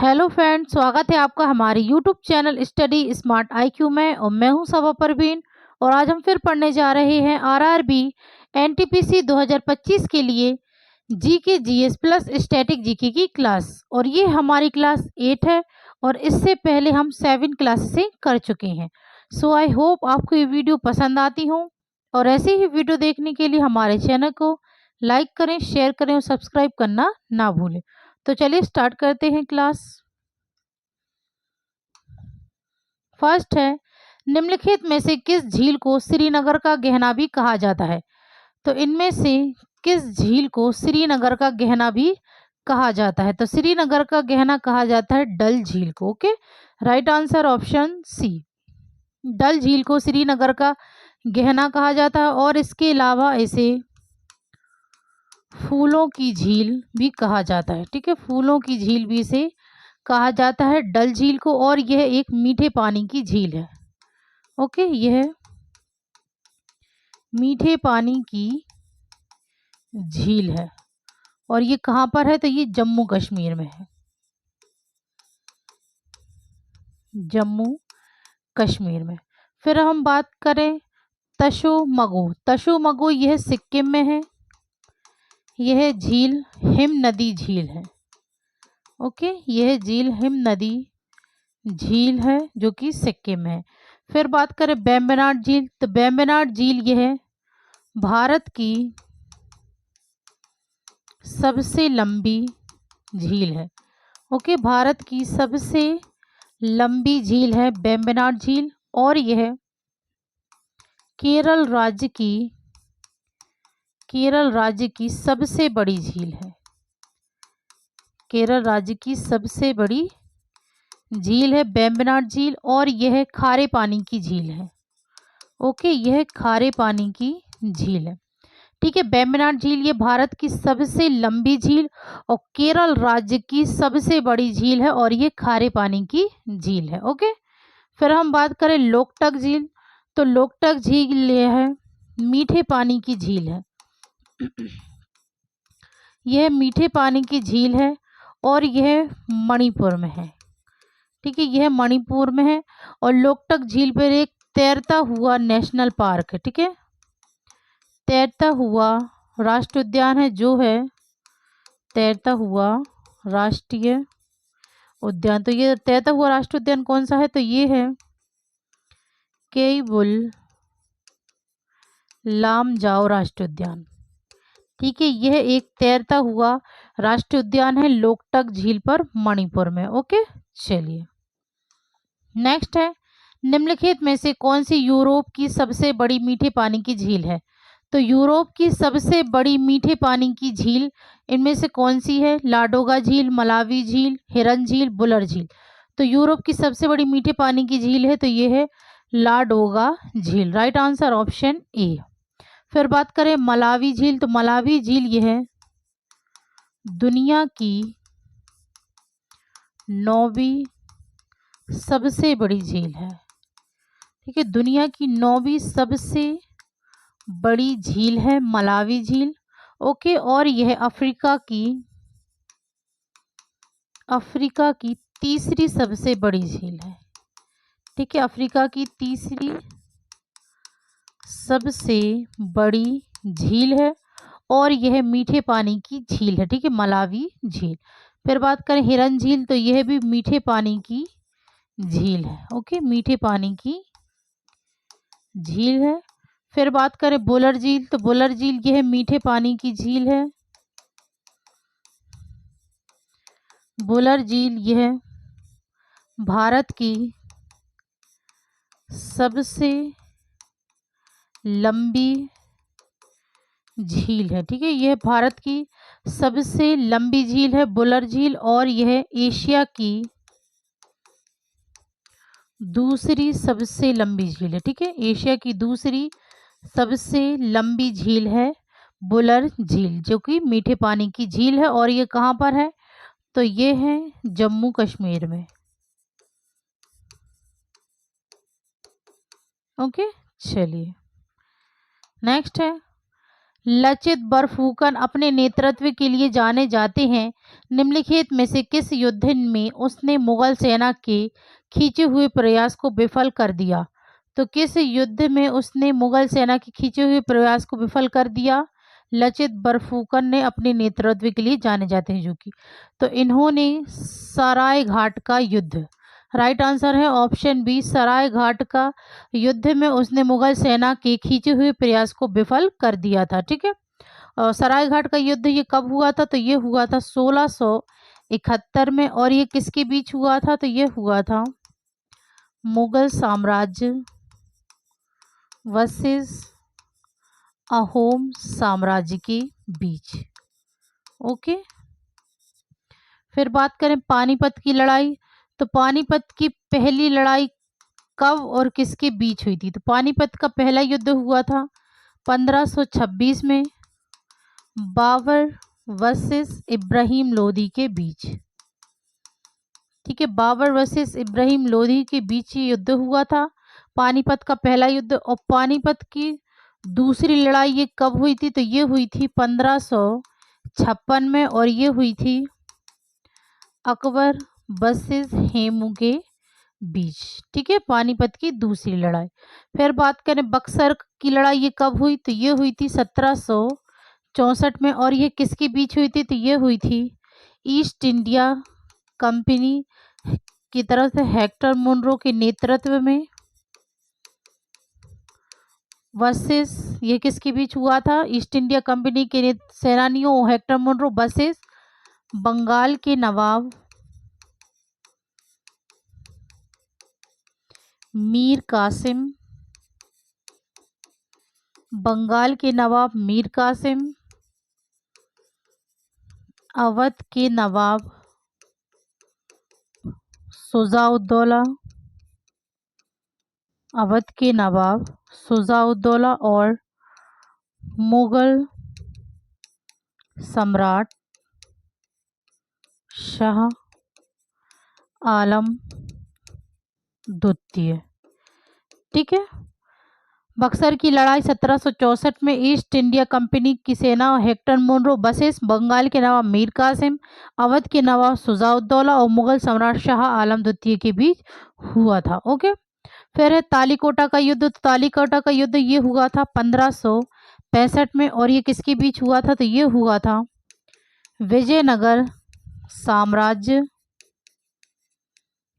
Hello friends, स्वागत है आपका हमारे YouTube channel study smart IQ में। और मैं हूं सबा परवीन। और आज हम फिर पढ़ने जा रहे हैं आरआरबी एनटीपीसी 2025 के लिए GK GS plus static GK की क्लास। और ये हमारी क्लास 8 है और इससे पहले हम 7 क्लासेस कर चुके हैं। सो आई होप आपको ये वीडियो पसंद आती हो। और ऐसे ही वीडियो देखने के लिए हमारे चैनल को लाइक करें, शेयर करें और सब्सक्राइब करना ना भूलें। तो चलिए स्टार्ट करते हैं क्लास। फर्स्ट है, निम्नलिखित में से किस झील को श्रीनगर का गहना भी कहा जाता है? तो इनमें से किस झील को श्रीनगर का गहना भी कहा जाता है? तो श्रीनगर का गहना कहा जाता है डल झील को। Okay, right answer option C, Dal झील को श्रीनगर का गहना कहा जाता है। और इसके अलावा इसे फूलों की झील भी कहा जाता है। ठीक है, फूलों की झील भी इसे कहा जाता है डल झील को। और यह एक मीठे पानी की झील है। ओके, यह मीठे पानी की झील है और ये कहाँ पर है? तो ये जम्मू कश्मीर में है, जम्मू कश्मीर में। फिर हम बात करें तशोमगो। तशोमगो यह सिक्किम में है। यह झील हिम नदी झील है। ओके, यह झील हिम नदी झील है जो कि सिक्किम में है। फिर बात करें वेम्बनाड झील। तो वेम्बनाड झील यह भारत की सबसे लंबी झील है। ओके, भारत की सबसे लंबी झील है वेम्बनाड झील। और यह केरल राज्य की सबसे बड़ी झील है। केरल राज्य की सबसे बड़ी झील है वेम्बनाड झील। और यह खारे पानी की झील है। ओके, यह खारे पानी की झील है। ठीक है, वेम्बनाड झील ये भारत की सबसे लंबी झील और केरल राज्य की सबसे बड़ी झील है और ये खारे पानी की झील है। ओके, फिर हम बात करें लोकटक झील। तो लोकटक झील यह है मीठे पानी की झील है। यह मीठे पानी की झील है और यह मणिपुर में है। ठीक है, यह मणिपुर में है। और लोकटक झील पर एक तैरता हुआ नेशनल पार्क है। ठीक है, तैरता हुआ राष्ट्रीय उद्यान है जो है तैरता हुआ राष्ट्रीय उद्यान। तो ये तैरता हुआ राष्ट्रीय उद्यान कौन सा है? तो ये है केबुल लामजाओ राष्ट्रीय उद्यान। ठीक है, यह एक तैरता हुआ राष्ट्रीय उद्यान है लोकटक झील पर मणिपुर में। ओके, चलिए नेक्स्ट है, निम्नलिखित में से कौन सी यूरोप की सबसे बड़ी मीठे पानी की झील है? तो यूरोप की सबसे बड़ी मीठे पानी की झील इनमें से कौन सी है? लाडोगा झील, मलावी झील, हिरन झील, बुलर झील। तो यूरोप की सबसे बड़ी मीठे पानी की झील है तो ये है लाडोगा झील। Right answer option A. फिर बात करें मलावी झील। तो मलावी झील यह है दुनिया की 9वीं सबसे बड़ी झील है। ठीक है, दुनिया की 9वीं सबसे बड़ी झील है मलावी झील। ओके, और यह अफ्रीका की तीसरी सबसे बड़ी झील है। ठीक है, अफ्रीका की तीसरी सबसे बड़ी झील है और यह मीठे पानी की झील है। ठीक है, मलावी झील। फिर बात करें हिरन झील। तो यह भी मीठे पानी की झील है। ओके, मीठे पानी की झील है। फिर बात करें बुलर झील। तो बुलर झील यह मीठे पानी की झील है। बुलर झील यह भारत की सबसे लंबी झील है। ठीक है, यह भारत की सबसे लंबी झील है बुलर झील। और यह एशिया की दूसरी सबसे लंबी झील है। ठीक है, एशिया की दूसरी सबसे लंबी झील है बुलर झील जो कि मीठे पानी की झील है। और ये कहाँ पर है? तो ये है जम्मू कश्मीर में। ओके, चलिए नेक्स्ट है, लचित बरफुकन अपने नेतृत्व के लिए जाने जाते हैं। निम्नलिखित में से किस युद्ध में उसने मुगल सेना के खींचे हुए प्रयास को विफल कर दिया? तो किस युद्ध में उसने मुगल सेना के खींचे हुए प्रयास को विफल कर दिया? लचित बरफुकन ने अपने नेतृत्व के लिए जाने जाते हैं जो कि, तो इन्होंने सराय घाट का युद्ध, राइट आंसर है ऑप्शन बी, सराय घाट का युद्ध में उसने मुगल सेना के खींचे हुए प्रयास को विफल कर दिया था। ठीक है, और सराय घाट का युद्ध ये कब हुआ था? तो ये हुआ था 1671 में, और ये किसके बीच हुआ था? तो ये हुआ था मुगल साम्राज्य वर्सेस अहोम साम्राज्य के बीच। ओके, फिर बात करें पानीपत की लड़ाई, तो पानीपत की पहली लड़ाई कब और किसके बीच हुई थी? तो पानीपत का पहला युद्ध हुआ था 1526 में बाबर वर्सेस इब्राहिम लोदी के बीच। ठीक है, बाबर वर्सेस इब्राहिम लोदी के बीच ये युद्ध हुआ था, पानीपत का पहला युद्ध। और पानीपत की दूसरी लड़ाई ये कब हुई थी? तो ये हुई थी 1556 में, और ये हुई थी अकबर वर्सेस हेमू के बीच। ठीक है, पानीपत की दूसरी लड़ाई। फिर बात करें बक्सर की लड़ाई ये कब हुई? तो ये हुई थी 1764 में, और ये किसके बीच हुई थी? तो ये हुई थी ईस्ट इंडिया कंपनी की तरफ से हेक्टर मुनरो के नेतृत्व में वर्सेस, ये किसके बीच हुआ था? ईस्ट इंडिया कंपनी के सेनानियों हेक्टर मुनरो वर्सेस बंगाल के नवाब मीर कासिम, बंगाल के नवाब मीर कासिम, अवध के नवाब शुजाउद्दौला, अवध के नवाब शुजाउद्दौला और मुगल सम्राट शाह आलम द्वितीय। ठीक है, बक्सर की लड़ाई 1764 में ईस्ट इंडिया कंपनी की सेना हेक्टर मुनरो वर्सेस बंगाल के नवाब मीर कासिम, अवध के नवाब शुजाउद्दौला और मुगल सम्राट शाह आलम द्वितीय के बीच हुआ था। ओके, फिर है तालीकोटा का युद्ध। तो तालीकोटा का युद्ध ये हुआ था 1565 में, और ये किसके बीच हुआ था? तो ये हुआ था विजयनगर साम्राज्य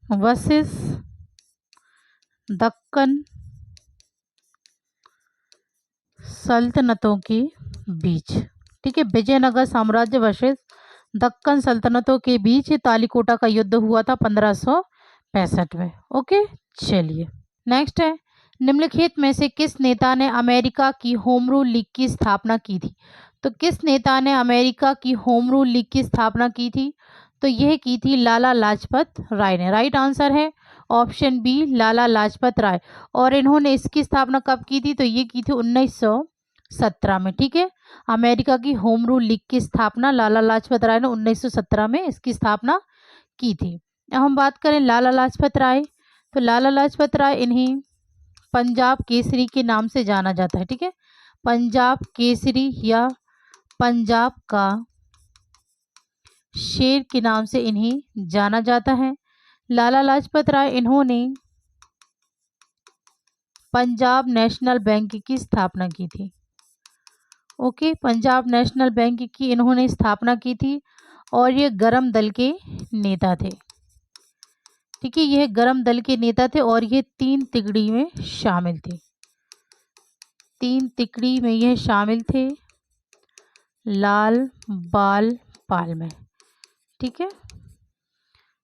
वर्सेस दक्कन सल्तनतों के बीच। ठीक है, विजयनगर साम्राज्य वर्सेस दक्कन सल्तनतों के बीच तालीकोटा का युद्ध हुआ था 1565 में। ओके, चलिए नेक्स्ट है, निम्नलिखित में से किस नेता ने अमेरिका की होम रूल लीग की स्थापना की थी? तो किस नेता ने अमेरिका की होम रूल लीग की स्थापना की थी? तो यह की थी लाला लाजपत राय ने। राइट आंसर है ऑप्शन बी, लाला लाजपत राय। और इन्होंने इसकी स्थापना कब की थी? तो ये की थी 1917 में। ठीक है, अमेरिका की होम रूल लीग की स्थापना लाला लाजपत राय ने 1917 में इसकी स्थापना की थी। अब हम बात करें लाला लाजपत राय, तो लाला लाजपत राय इन्हें पंजाब केसरी के नाम से जाना जाता है। ठीक है, पंजाब केसरी या पंजाब का शेर के नाम से इन्हें जाना जाता है। लाला लाजपत राय इन्होंने पंजाब नेशनल बैंक की स्थापना की थी। ओके, पंजाब नेशनल बैंक की इन्होंने स्थापना की थी, और ये गरम दल के नेता थे। ठीक है, यह गरम दल के नेता थे, और ये 3 तिगड़ी में शामिल थे। 3 तिगड़ी में यह शामिल थे, लाल बाल पाल में। ठीक है,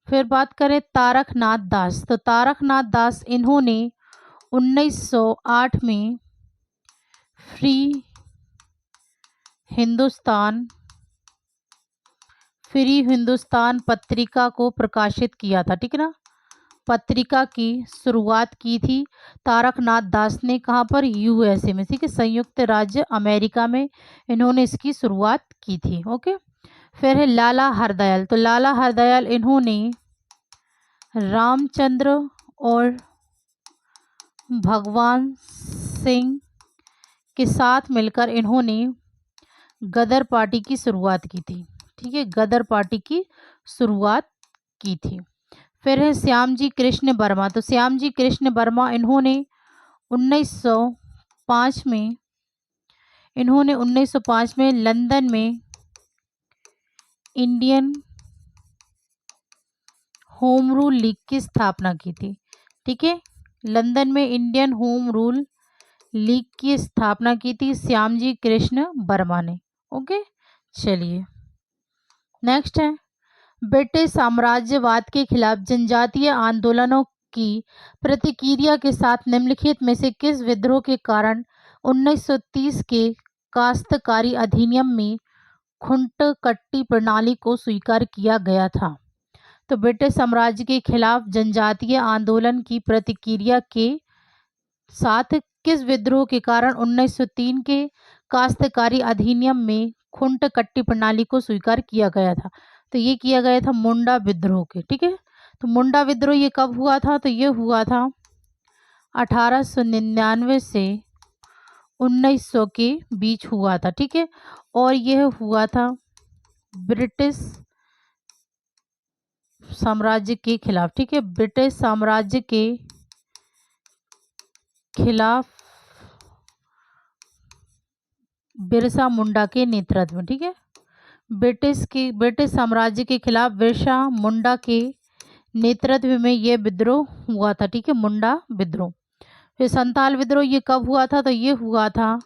फिर बात करें तारकनाथ दास, तो तारकनाथ दास इन्होंने 1908 में फ्री हिंदुस्तान पत्रिका को प्रकाशित किया था। ठीक है ना, पत्रिका की शुरुआत की थी तारकनाथ दास ने। कहाँ पर? यूएसए में। ठीक है, संयुक्त राज्य अमेरिका में इन्होंने इसकी शुरुआत की थी। ओके, फिर है लाला हरदयाल, तो लाला हरदयाल इन्होंने रामचंद्र और भगवान सिंह के साथ मिलकर इन्होंने गदर पार्टी की शुरुआत की थी। ठीक है, गदर पार्टी की शुरुआत की थी। फिर है श्याम जी कृष्ण वर्मा। तो श्याम जी कृष्ण वर्मा इन्होंने 1905 में 1905 में लंदन में इंडियन होम रूल लीग की स्थापना की थी। ठीक है, लंदन में इंडियन होम रूल लीग की स्थापना की थी श्याम जी कृष्ण वर्मा ने। ओके, चलिए नेक्स्ट है ब्रिटिश साम्राज्यवाद के खिलाफ जनजातीय आंदोलनों की प्रतिक्रिया के साथ निम्नलिखित में से किस विद्रोह के कारण 1930 के काश्तकारी अधिनियम में खुंट कट्टी प्रणाली को स्वीकार किया गया था। तो ब्रिटिश साम्राज्य के खिलाफ जनजातीय आंदोलन की प्रतिक्रिया के साथ किस विद्रोह के कारण 1903 के काश्तकारी अधिनियम में खुंट कट्टी प्रणाली को स्वीकार किया गया था? तो ये किया गया था मुंडा विद्रोह के। ठीक है, तो मुंडा विद्रोह ये कब हुआ था? तो ये हुआ था 1899 से 1900 के बीच हुआ था। ठीक है, और यह हुआ था ब्रिटिश साम्राज्य के खिलाफ। ठीक है, ब्रिटिश साम्राज्य के खिलाफ बिरसा मुंडा के नेतृत्व में। ठीक है, ब्रिटिश साम्राज्य के खिलाफ बिरसा मुंडा के नेतृत्व में यह विद्रोह हुआ था। ठीक है, मुंडा विद्रोह। फिर संताल विद्रोह ये कब हुआ था? तो ये हुआ था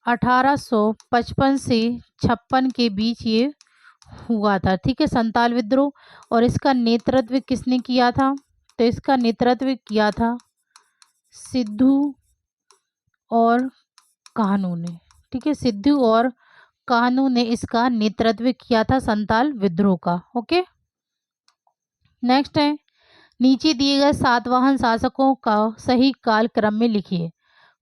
1855 से 56 के बीच ये हुआ था। ठीक है, संताल विद्रोह। और इसका नेतृत्व किसने किया था? तो इसका नेतृत्व किया था सिद्धू और कान्हू ने। ठीक है, सिद्धू और कान्हू ने इसका नेतृत्व किया था संताल विद्रोह का। ओके, नेक्स्ट है नीचे दिए गए सातवाहन शासकों का सही काल क्रम में लिखिए।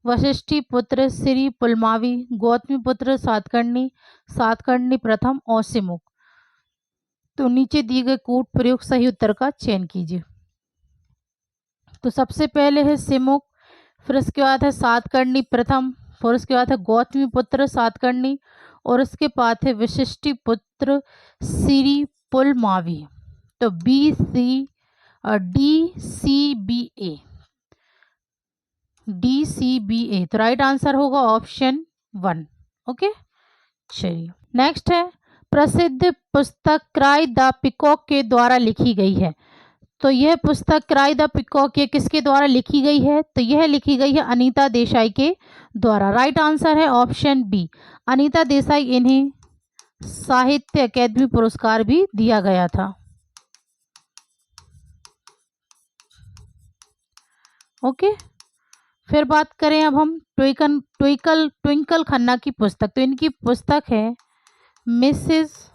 वशिष्ठी पुत्र श्री पुलमावी, गौतमी पुत्र सातकर्णी प्रथम और सिमुक। तो नीचे दिए गए कूट प्रयोग सही उत्तर का चयन कीजिए। तो सबसे पहले है सिमुक, फिर उसके बाद है सातकर्णी प्रथम, फिर उसके बाद है गौतमी पुत्र सातकर्णी, और उसके बाद है वशिष्ठी पुत्र श्री पुलमावी। तो DCBA, तो राइट आंसर होगा ऑप्शन 1। ओके, चलिए नेक्स्ट है प्रसिद्ध पुस्तक क्राई द पिकॉक के द्वारा लिखी गई है। तो यह पुस्तक क्राई द पिकॉक ये किसके द्वारा लिखी गई है? तो यह लिखी गई है अनीता देसाई के द्वारा। राइट आंसर है ऑप्शन बी, अनीता देसाई। इन्हें साहित्य अकादमी पुरस्कार भी दिया गया था। ओके, फिर बात करें अब हम ट्विंकल खन्ना की पुस्तक। तो इनकी पुस्तक है Mrs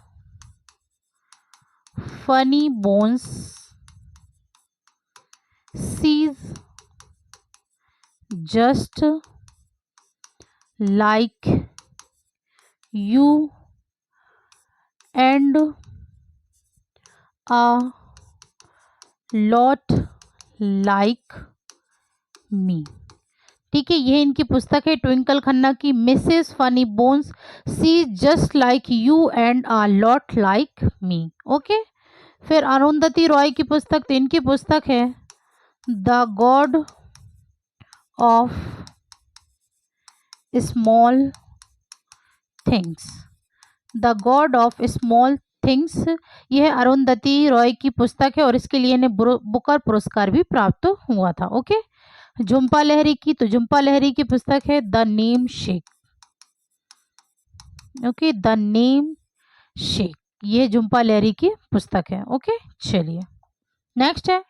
Funnybones she's just like you and a lot like me. ठीक है, यह इनकी पुस्तक है ट्विंकल खन्ना की Mrs Funnybones she's just like you and a lot like me. Okay, फिर अरुंधति रॉय की पुस्तक। तो इनकी पुस्तक है the god of small things, the god of small things. यह अरुंधति रॉय की पुस्तक है और इसके लिए इन्हें बुकर पुरस्कार भी प्राप्त हुआ था। ओके, झुम्पा लहरी की। तो झुम्पा लहरी की पुस्तक है the name shake. Okay, the name shake, ये झुम्पा लहरी की पुस्तक है। ओके, चलिए नेक्स्ट है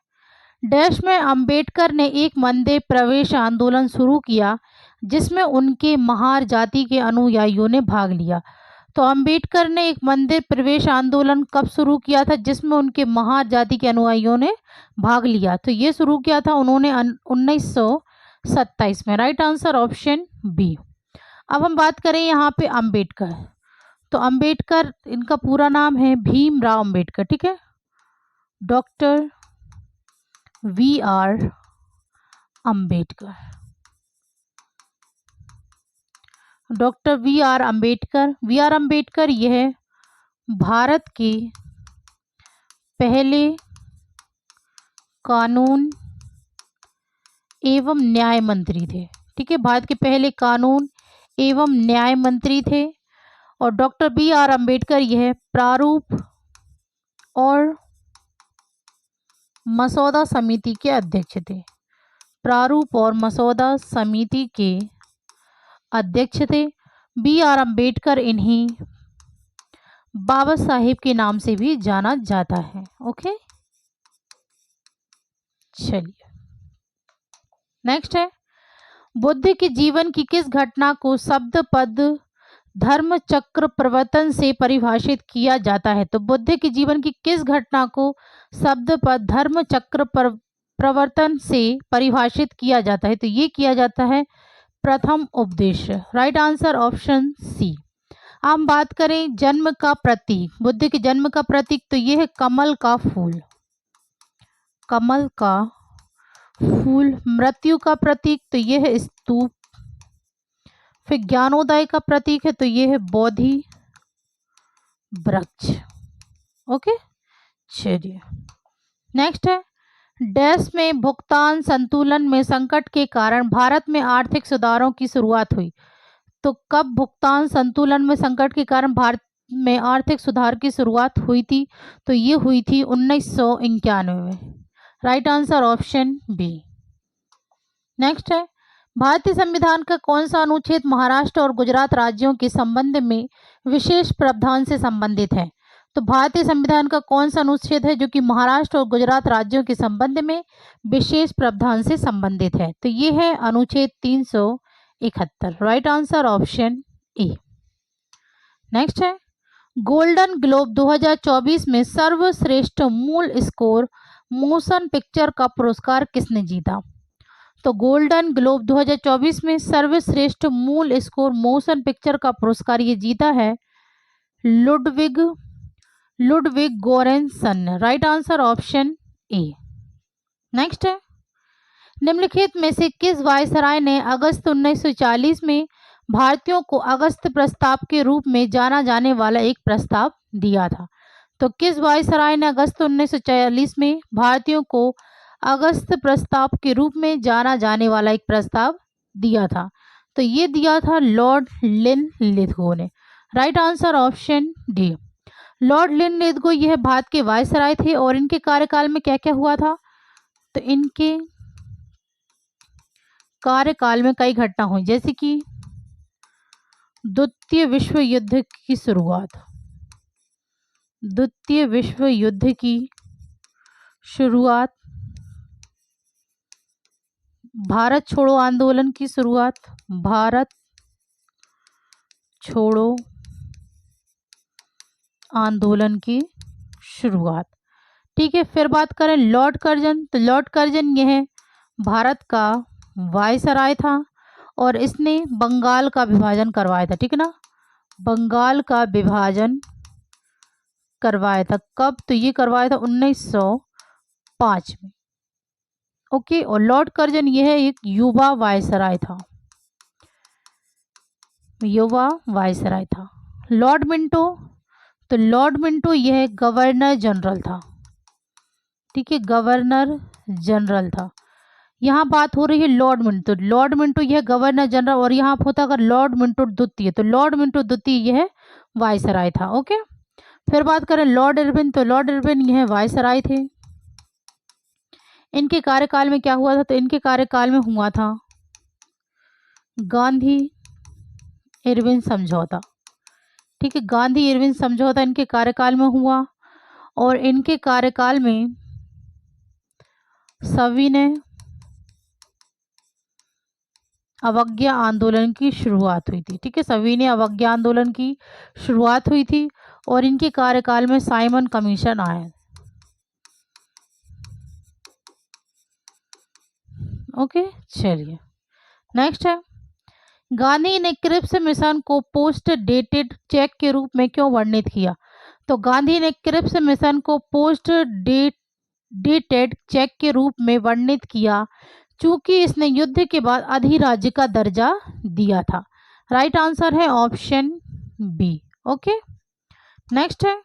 डैश में अंबेडकर ने एक मंदिर प्रवेश आंदोलन शुरू किया जिसमें उनके महार जाति के अनुयायियों ने भाग लिया। तो अंबेडकर ने एक मंदिर प्रवेश आंदोलन कब शुरू किया था जिसमें उनके महार जाति के अनुयायियों ने भाग लिया? तो ये शुरू किया था उन्होंने 1927 में। Right answer option B. अब हम बात करें यहाँ पे अंबेडकर। तो अंबेडकर, इनका पूरा नाम है भीमराव अंबेडकर। ठीक है, doctor VR Ambedkar. Doctor V R Ambedkar. V R Ambedkar यह भारत के पहले कानून एवं न्याय मंत्री थे। ठीक है, भारत के पहले कानून एवं न्याय मंत्री थे। और डॉक्टर बी आर अम्बेडकर यह प्रारूप और मसौदा समिति के अध्यक्ष थे। प्रारूप और मसौदा समिति के अध्यक्ष थे। बी आर अम्बेडकर इन्हीं बाबा साहेब के नाम से भी जाना जाता है। ओके, चलिए नेक्स्ट है, बुद्ध के जीवन की किस घटना को शब्द पद धर्म चक्र प्रवर्तन से परिभाषित किया जाता है? तो बुद्ध के जीवन की किस घटना को शब्द पद धर्म चक्र प्रवर्तन से परिभाषित किया जाता है? तो ये किया जाता है प्रथम उपदेश। Right answer option C. हम बात करें जन्म का प्रतीक, बुद्ध के जन्म का प्रतीक, तो यह है कमल का फूल। कमल का फूल। मृत्यु का प्रतीक, तो यह है स्तूप। फिर ज्ञानोदय का प्रतीक है, तो यह है बोधि वृक्ष। ओके, चलिए नेक्स्ट है, डैश में भुगतान संतुलन में संकट के कारण भारत में आर्थिक सुधारों की शुरुआत हुई? तो कब भुगतान संतुलन में संकट के कारण भारत में आर्थिक सुधार की शुरुआत हुई थी? तो ये हुई थी 1991 में। Right answer option B. Next है, भारतीय संविधान का कौन सा अनुच्छेद महाराष्ट्र और गुजरात राज्यों के संबंध में विशेष प्रावधान से संबंधित है? तो भारतीय संविधान का कौन सा अनुच्छेद है जो कि महाराष्ट्र और गुजरात राज्यों के संबंध में विशेष प्रावधान से संबंधित है? तो ये है अनुच्छेद 371। Right answer option A. Next है, गोल्डन ग्लोब 2024 में सर्वश्रेष्ठ मूल स्कोर मोशन पिक्चर का पुरस्कार किसने जीता? तो गोल्डन ग्लोब 2024 में सर्वश्रेष्ठ मूल स्कोर मोशन पिक्चर का पुरस्कार ये जीता है लुडविग गोरेनसन ने। Right answer option A. Next है, निम्नलिखित में से किस वायसराय ने अगस्त 1940 में भारतीयों को अगस्त प्रस्ताव के रूप में जाना जाने वाला एक प्रस्ताव दिया था? तो किस वायसराय ने अगस्त 1940 में भारतीयों को अगस्त प्रस्ताव के रूप में जाना जाने वाला एक प्रस्ताव दिया था? तो ये दिया था लॉर्ड लिनलिथगो ने। Right answer option D. Lord Linlithgow यह भारत के वायसराय थे और इनके कार्यकाल में क्या क्या हुआ था? तो इनके कार्यकाल में कई घटना हुई, जैसे कि द्वितीय विश्व युद्ध की शुरुआत, द्वितीय विश्व युद्ध की शुरुआत, भारत छोड़ो आंदोलन की शुरुआत, भारत छोड़ो आंदोलन की शुरुआत। ठीक है, फिर बात करें लॉर्ड कर्जन, तो लॉर्ड कर्जन यह भारत का वायसराय था और इसने बंगाल का विभाजन करवाया था। ठीक है ना, बंगाल का विभाजन करवाया था। कब? तो ये करवाया था 1905 में। ओके, और लॉर्ड कर्जन यह एक युवा वायसराय था, युवा वायसराय था। लॉर्ड मिंटो, तो लॉर्ड मिंटो यह गवर्नर जनरल था। ठीक है, गवर्नर जनरल था। यहाँ बात हो रही है लॉर्ड मिंटो, लॉर्ड मिंटो यह गवर्नर जनरल, और यहाँ होता अगर लॉर्ड मिंटो द्वितीय, तो लॉर्ड मिंटो द्वितीय यह वायसराय था। ओके, फिर बात करें लॉर्ड इरविन, तो लॉर्ड इरविन यह वायसराय थे। इनके कार्यकाल में क्या हुआ था? तो इनके कार्यकाल में हुआ था गांधी इरविन समझौता। ठीक है, गांधी इरविन समझौता इनके कार्यकाल में हुआ और इनके कार्यकाल में सविनय अवज्ञा आंदोलन की शुरुआत हुई थी। ठीक है, सविनय अवज्ञा आंदोलन की शुरुआत हुई थी और इनके कार्यकाल में साइमन कमीशन आया। ओके, चलिए नेक्स्ट है, गांधी ने क्रिप्स मिशन को पोस्ट डेटेड चेक के रूप में क्यों वर्णित किया? तो गांधी ने क्रिप्स मिशन को पोस्ट डेटेड चेक के रूप में वर्णित किया चूंकि इसने युद्ध के बाद अधिराज्य का दर्जा दिया था। राइट आंसर है ऑप्शन बी। ओके, नेक्स्ट है,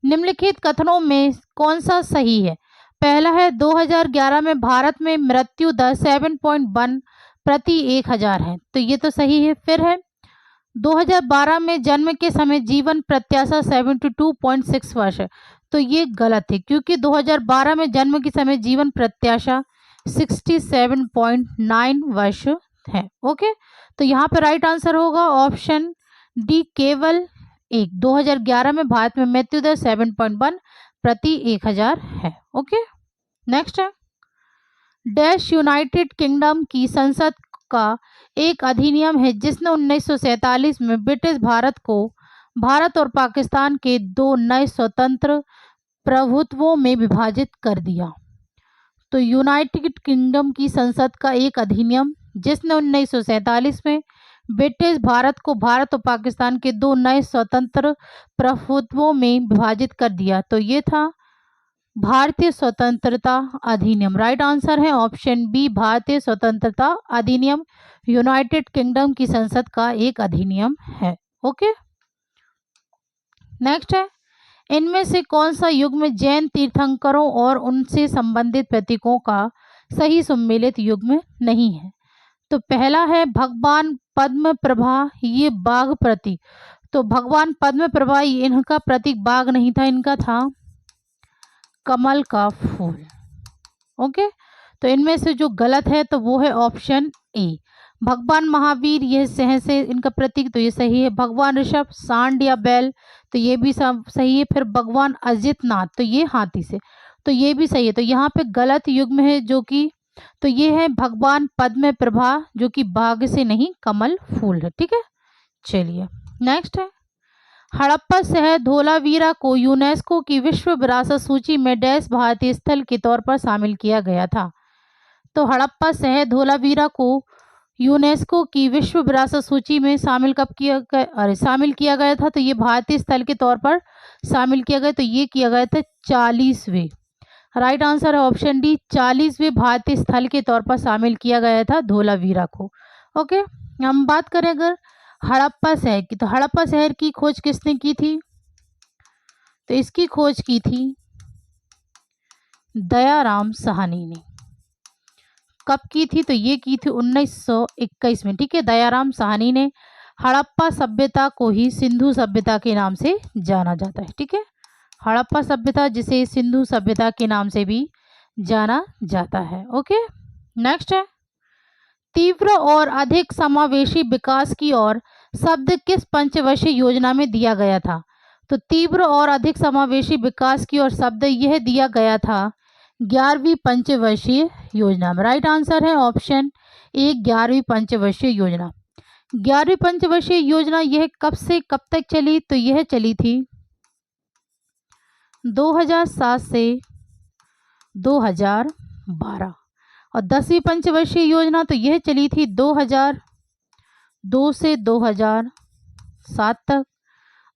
निम्नलिखित कथनों में कौन सा सही है? पहला है 2011 में भारत में मृत्यु दर 7.1 प्रति 1000 है, तो ये तो सही है। फिर है 2012 में जन्म के समय जीवन प्रत्याशा 72.6 वर्ष है, तो ये गलत है, क्योंकि 2012 में जन्म के समय जीवन प्रत्याशा 67.9 वर्ष है। ओके, तो यहाँ पे राइट आंसर होगा ऑप्शन डी, केवल एक। 2011 में भारत में मृत्यु दर 7.1 प्रति 1000 है। ओके, नेक्स्ट है, डैश यूनाइटेड किंगडम की संसद का एक अधिनियम है जिसने 1947 में ब्रिटिश भारत को भारत और पाकिस्तान के दो नए स्वतंत्र प्रभुत्वों में विभाजित कर दिया। तो यूनाइटेड किंगडम की संसद का एक अधिनियम जिसने 1947 में ब्रिटिश भारत को भारत और पाकिस्तान के दो नए स्वतंत्र प्रभुत्वों में विभाजित कर दिया, तो ये था भारतीय स्वतंत्रता अधिनियम। राइट आंसर है ऑप्शन बी, भारतीय स्वतंत्रता अधिनियम यूनाइटेड किंगडम की संसद का एक अधिनियम है। ओके, नेक्स्ट है, इनमें से कौन सा युग्म जैन तीर्थंकरों और उनसे संबंधित प्रतीकों का सही सम्मिलित युग्म नहीं है? तो पहला है भगवान पद्म प्रभा, ये बाघ प्रतीक। तो भगवान पद्म प्रभा, इनका प्रतीक बाघ नहीं था, इनका था कमल का फूल। ओके, तो इनमें से जो गलत है तो वो है ऑप्शन ए, भगवान महावीर, यह सहस है इनका प्रतीक, तो ये सही है। भगवान ऋषभ, सांड या बैल, तो ये भी सही है। फिर भगवान अजितनाथ, तो ये हाथी से, तो ये भी सही है। तो यहाँ पे गलत युग्म है जो कि, तो ये है भगवान पद्म प्रभा, जो कि बाघ से नहीं कमल फूल है। ठीक है, चलिए नेक्स्ट है, हड़प्पा शहर धोलावीरा को यूनेस्को की विश्व विरासत सूची में डैश भारतीय स्थल के तौर पर शामिल किया गया था? तो हड़प्पा शहर धोलावीरा को यूनेस्को की विश्व विरासत सूची में शामिल कब किया गया? शामिल किया गया था, तो ये भारतीय स्थल के तौर पर शामिल किया गया, तो ये किया गया था 40वें। राइट आंसर है ऑप्शन डी, 40वें भारतीय स्थल के तौर पर शामिल किया गया था धोलावीरा को। ओके, हम बात करें अगर हड़प्पा शहर की, तो हड़प्पा शहर की खोज किसने की थी? तो इसकी खोज की थी दयाराम साहनी ने। कब की थी? तो ये की थी 1921 में। ठीक है, दयाराम साहनी ने। हड़प्पा सभ्यता को ही सिंधु सभ्यता के नाम से जाना जाता है। ठीक है, हड़प्पा सभ्यता जिसे सिंधु सभ्यता के नाम से भी जाना जाता है। ओके, नेक्स्ट है, तीव्र और अधिक समावेशी विकास की ओर शब्द किस पंचवर्षीय योजना में दिया गया था? तो तीव्र और अधिक समावेशी विकास की ओर शब्द यह दिया गया था 11वीं पंचवर्षीय योजना में। राइट आंसर है ऑप्शन ए, 11वीं पंचवर्षीय योजना। 11वीं पंचवर्षीय योजना यह कब से कब तक चली? तो यह चली थी 2007 से 2012। और 10वीं पंचवर्षीय योजना तो यह चली थी 2002 से 2007 तक।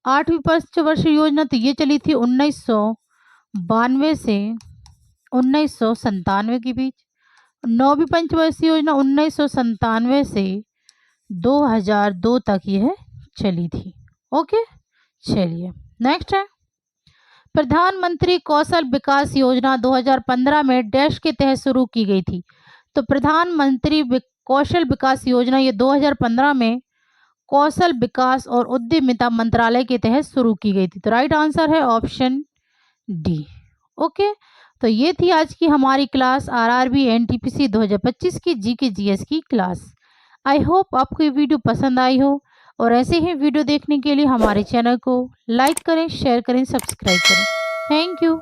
8वीं पंचवर्षीय योजना तो ये चली थी 1992 से 1997 के बीच। 9वीं पंचवर्षीय योजना 1997 से 2002 तक यह चली थी। ओके, चलिए नेक्स्ट है, प्रधानमंत्री कौशल विकास योजना 2015 में डैश के तहत शुरू की गई थी? तो प्रधानमंत्री कौशल विकास योजना ये 2015 में कौशल विकास और उद्यमिता मंत्रालय के तहत शुरू की गई थी। तो राइट आंसर है ऑप्शन डी। ओके, तो ये थी आज की हमारी क्लास आरआरबी एनटीपीसी 2025 की जीके जीएस की क्लास। आई होप आपको ये वीडियो पसंद आई हो, और ऐसे ही वीडियो देखने के लिए हमारे चैनल को लाइक करें, शेयर करें, सब्सक्राइब करें। Thank you.